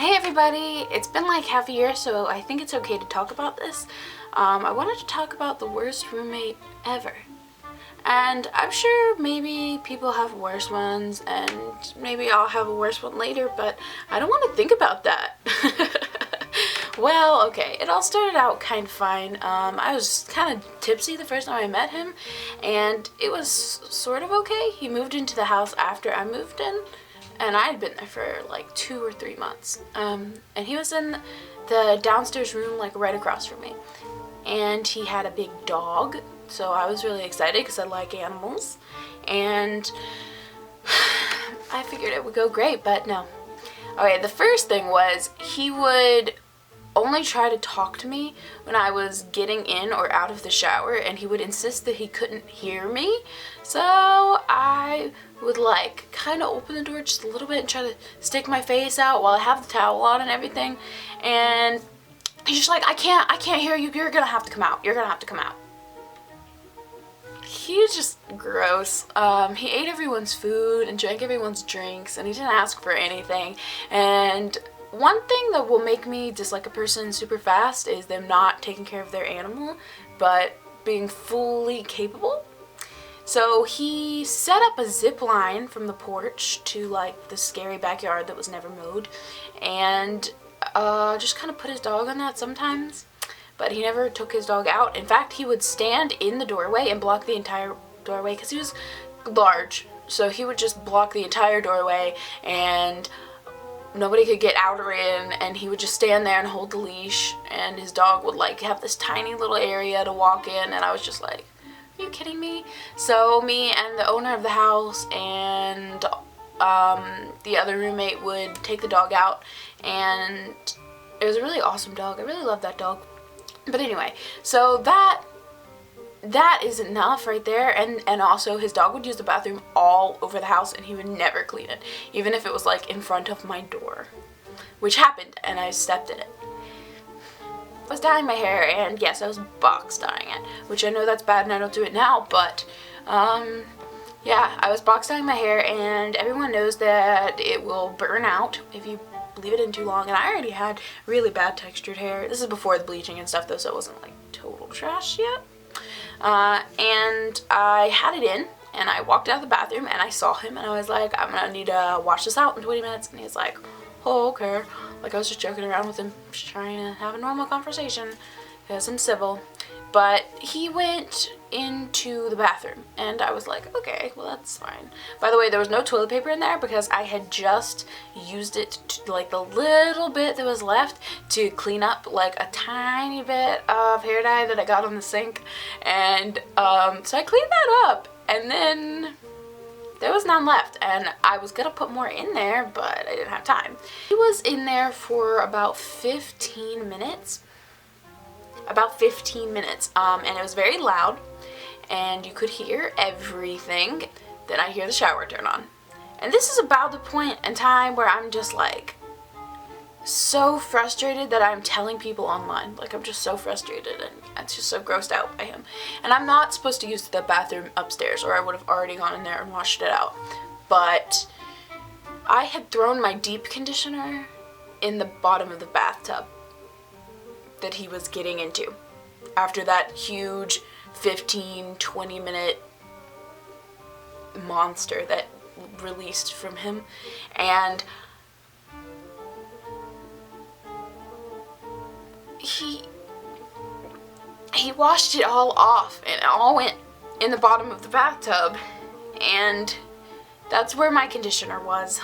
Hey everybody! It's been like half a year, so I think it's okay to talk about this. I wanted to talk about the worst roommate ever. And I'm sure maybe people have worse ones, and maybe I'll have a worse one later, but I don't want to think about that. Well, okay, it all started out kind of fine. I was kind of tipsy the first time I met him, and it was sort of okay. He moved into the house after I moved in, and I had been there for like 2 or 3 months. And he was in the downstairs room, like right across from me. And he had a big dog, so I was really excited because I like animals. And I figured it would go great, but no. Okay, the first thing was he would only try to talk to me when I was getting in or out of the shower, and he would insist that he couldn't hear me. So I would like kind of open the door just a little bit and try to stick my face out while I have the towel on and everything, and he's just like, I can't hear you, you're gonna have to come out, you're gonna have to come out. He was just gross. He ate everyone's food and drank everyone's drinks, and he didn't ask for anything. And one thing that will make me dislike a person super fast is them not taking care of their animal, but being fully capable. So he set up a zip line from the porch to like the scary backyard that was never mowed, and just kind of put his dog on that sometimes, but he never took his dog out. In fact, he would stand in the doorway and block the entire doorway because he was large, so he would just block the entire doorway and nobody could get out or in, and he would just stand there and hold the leash, and his dog would like have this tiny little area to walk in, and I was just like, are you kidding me? So me and the owner of the house and the other roommate would take the dog out, and it was a really awesome dog. I really love that dog. But anyway, so that is enough right there. And also his dog would use the bathroom all over the house, and he would never clean it, even if it was like in front of my door, which happened, and I stepped in it. I was dyeing my hair, and yes, I was box dyeing it, which I know that's bad and I don't do it now, but yeah, I was box dyeing my hair, and everyone knows that it will burn out if you leave it in too long, and I already had really bad textured hair. This is before the bleaching and stuff though, so it wasn't like total trash yet. And I had it in, and I walked out of the bathroom, and I saw him, and I was like, I'm gonna need to wash this out in 20 minutes, and he's like, oh, okay. Like, I was just joking around with him, just trying to have a normal conversation, because I'm civil. But he went into the bathroom, and I was like, okay, well, that's fine. By the way, there was no toilet paper in there because I had just used it to, like, the little bit that was left to clean up, like, a tiny bit of hair dye that I got on the sink. And so I cleaned that up, and then there was none left, and I was gonna put more in there, but I didn't have time. He was in there for about 15 minutes. And it was very loud, and you could hear everything. Then I hear the shower turn on, and this is about the point in time where I'm just like so frustrated that I'm telling people online. Like, I'm just so frustrated, and I'm just so grossed out by him. And I'm not supposed to use the bathroom upstairs, or I would have already gone in there and washed it out, but I had thrown my deep conditioner in the bottom of the bathtub that he was getting into after that huge 15-20 minute monster that released from him. And he washed it all off, and it all went in the bottom of the bathtub, and that's where my conditioner was.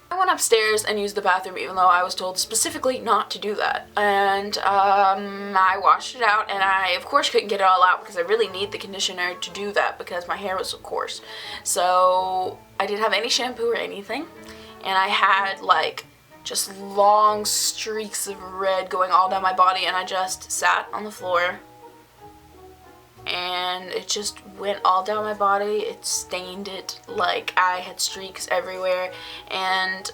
I went upstairs and used the bathroom, even though I was told specifically not to do that. And I washed it out, and I of course couldn't get it all out because I really need the conditioner to do that because my hair was so coarse. So I didn't have any shampoo or anything, and I had like just long streaks of red going all down my body, and I just sat on the floor, and it just went all down my body. It stained it, like I had streaks everywhere. And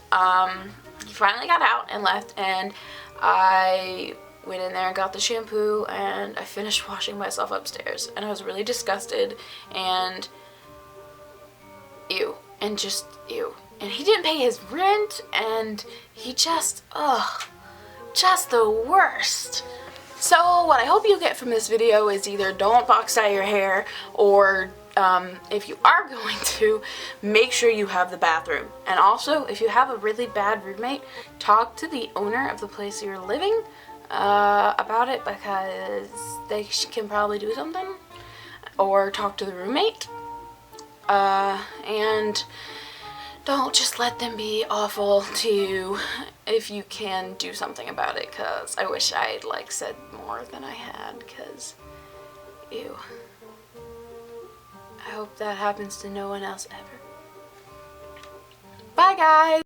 he finally got out and left, and I went in there and got the shampoo, and I finished washing myself upstairs, and I was really disgusted, and ew, and just ew. and he didn't pay his rent, and he just, just the worst. So what I hope you get from this video is either don't box dye your hair, or if you are going to, make sure you have the bathroom. And also, if you have a really bad roommate, talk to the owner of the place you're living about it, because they can probably do something. Or talk to the roommate. And don't just let them be awful to you if you can do something about it, because I wish I'd like said more than I had, because ew. I hope that happens to no one else ever. Bye guys!